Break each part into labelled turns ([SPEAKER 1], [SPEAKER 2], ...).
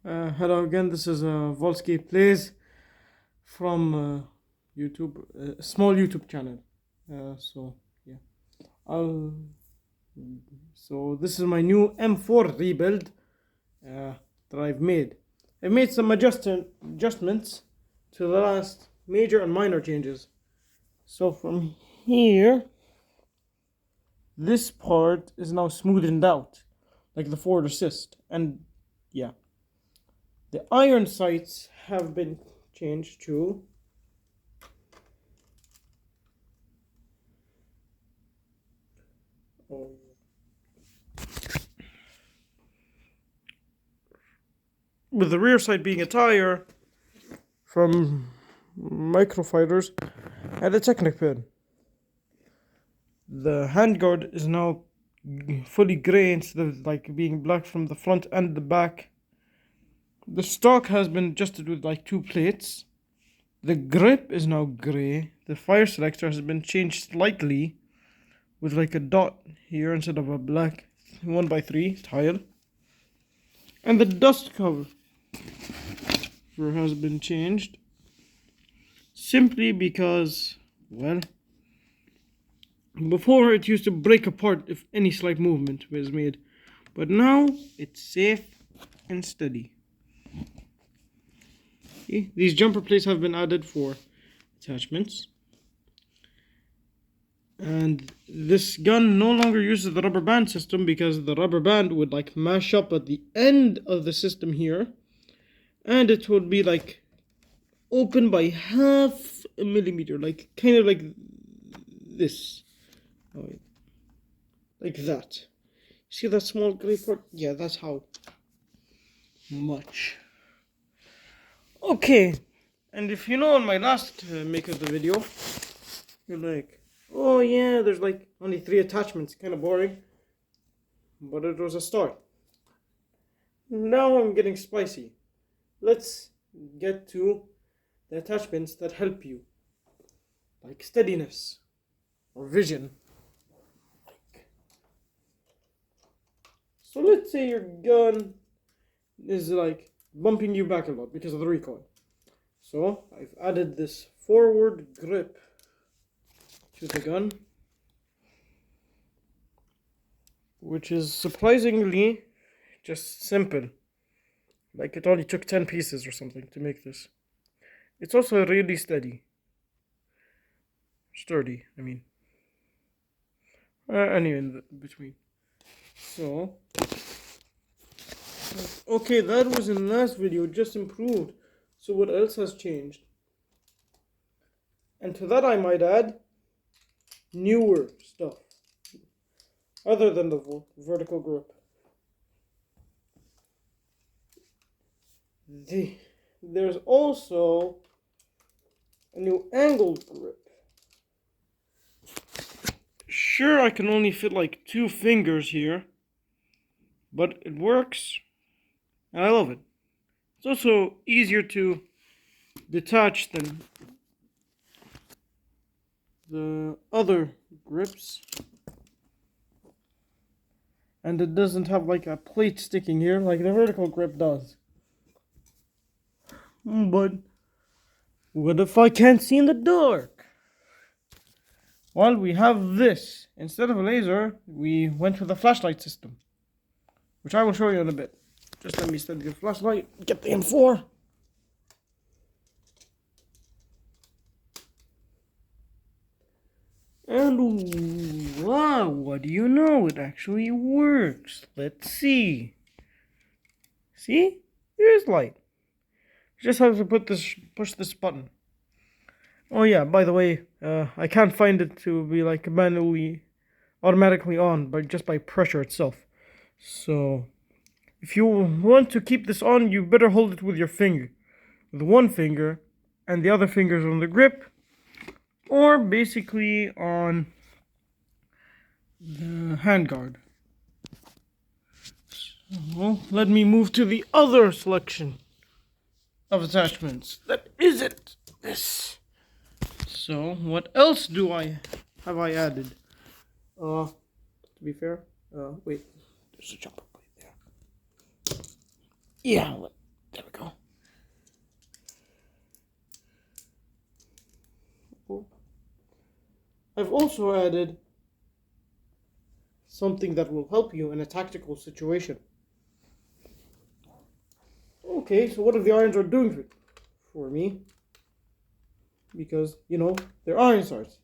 [SPEAKER 1] Hello again, this is Volsky Plays from YouTube, a small YouTube channel. Yeah, I'll. So this is my new M4 rebuild that I've made. I've made some adjustments to the last major and minor changes. So from here, this part is now smoothened out, like the forward assist, and yeah. The iron sights have been changed to with the rear sight being a tire from Microfighters and a Technic pin. The handguard is now fully grey instead of like being black from the front and the back. The stock has been adjusted with like 2 plates. The grip is now grey. The fire selector has been changed slightly with like a dot here instead of a black 1x3 tile. And the dust cover has been changed simply because, well, before it used to break apart if any slight movement was made, but now it's safe and steady. See, these jumper plates have been added for attachments, and this gun no longer uses the rubber band system because the rubber band would like mash up at the end of the system here, and it would be like open by half a millimeter, like kind of like this. Oh, wait. Like that. See that small gray part? Yeah, that's how much. Okay, and if you know on my last make of the video, you're like, oh yeah, there's like only 3 attachments, kind of boring, but it was a start. Now I'm getting spicy. Let's get to the attachments that help you, like steadiness or vision. So let's say your gun is like bumping you back a lot because of the recoil. So I've added this forward grip to the gun, which is surprisingly just simple. Like it only took 10 pieces or something to make this. It's also really sturdy, I mean. Anyway, in between. So, okay, that was in the last video, just improved. So what else has changed? And to that I might add newer stuff, other than the vertical grip. There's also a new angled grip. Sure, I can only fit like 2 fingers here, but it works, and I love it. It's also easier to detach than the other grips, and it doesn't have like a plate sticking here like the vertical grip does. But what if I can't see in the dark? Well, we have this. Instead of a laser, we went with a flashlight system, which I will show you in a bit. Just let me steady the flashlight, get the M4. And wow, what do you know? It actually works. Let's see. See? There's light. Just have to push this button. Oh yeah, by the way, I can't find it to be like automatically on, but just by pressure itself. So, if you want to keep this on, you better hold it with your finger. With one finger, and the other finger's on the grip, or basically on the handguard. So, let me move to the other selection of attachments. That is it. This. So, what else have I added? To be fair, wait, there's a jumper plate there. Yeah, I've also added something that will help you in a tactical situation. Okay, so what if the irons are doing for me? Because, you know, they're iron sights.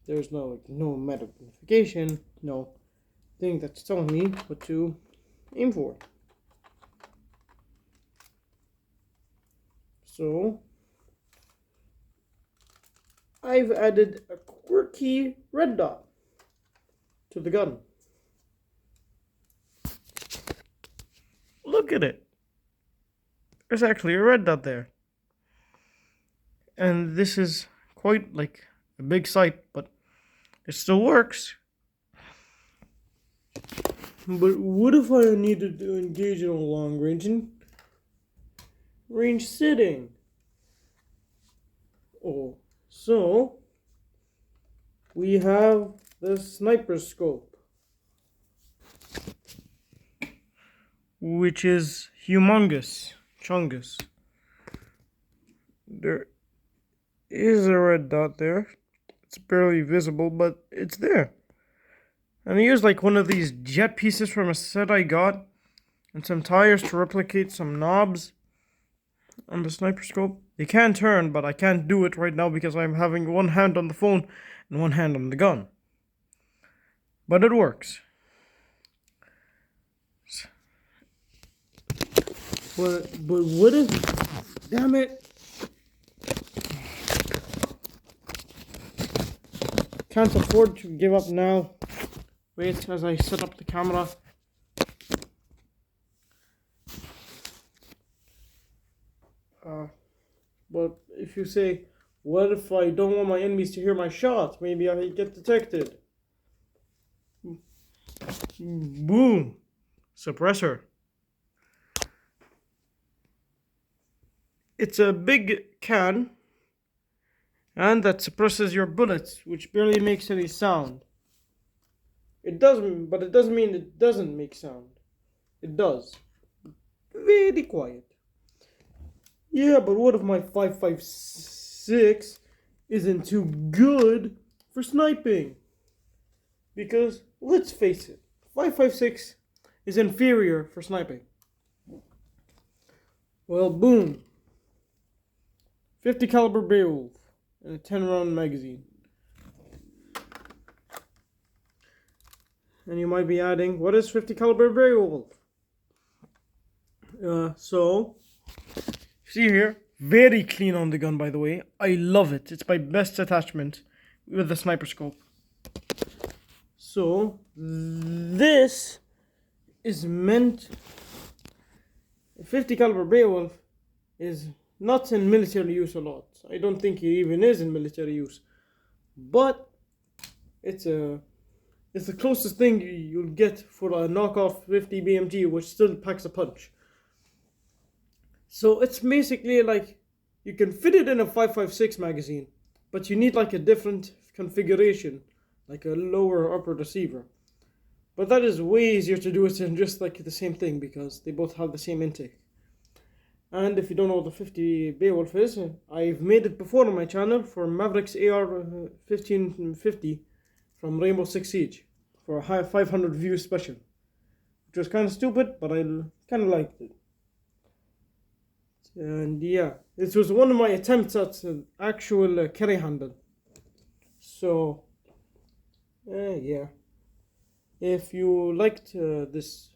[SPEAKER 1] There's no magnification, no thing that's telling me what to aim for. So I've added a quirky red dot to the gun. Look at it. There's actually a red dot there. And this is quite like a big sight, but it still works. But what if I needed to engage in a long range sitting? Oh, so we have the sniper scope, which is humongous, chungus. There is a red dot there. It's barely visible, but it's there. And I used like one of these jet pieces from a set I got, and some tires to replicate some knobs on the sniper scope. They can turn, but I can't do it right now because I'm having one hand on the phone and one hand on the gun. But it works. But what if... Damn it! Can't afford to give up now. Wait as I set up the camera. But if you say, what if I don't want my enemies to hear my shots? Maybe I get detected. Boom! Suppressor. It's a big can, and that suppresses your bullets, which barely makes any sound. It doesn't, but it doesn't mean it doesn't make sound. It does. Very quiet. Yeah, but what if my 5.56 isn't too good for sniping? Because, let's face it, 5.56 is inferior for sniping. Well, boom. 50 caliber Beowulf and a 10-round magazine. And you might be adding, what is 50 caliber Beowulf? So, see here, very clean on the gun, by the way. I love it. It's my best attachment with the sniper scope. So, this is meant... 50 caliber Beowulf is not in military use a lot. I don't think it even is in military use. But, it's the closest thing you'll get for a knockoff 50 BMG, which still packs a punch. So it's basically like, you can fit it in a 5.56 magazine, but you need like a different configuration, like a lower upper receiver. But that is way easier to do it than just like the same thing, because they both have the same intake. And if you don't know what the 50 Beowulf is, I've made it before on my channel for Mavericks AR 1550 from Rainbow Six Siege for a high 500 views special, which was kind of stupid, but I kind of liked it. And yeah, this was one of my attempts at an actual carry handle. So yeah, if you liked this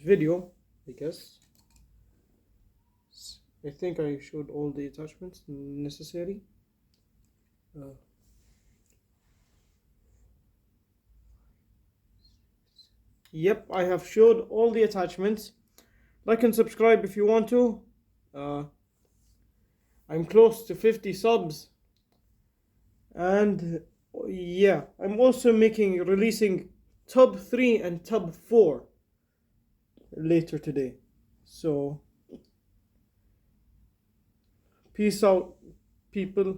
[SPEAKER 1] video, I guess, I think I showed all the attachments necessary. Yep, I have showed all the attachments. Like and subscribe if you want to. I'm close to 50 subs, and yeah, I'm also releasing Tub 3 and Tub 4 later today. So peace out, people.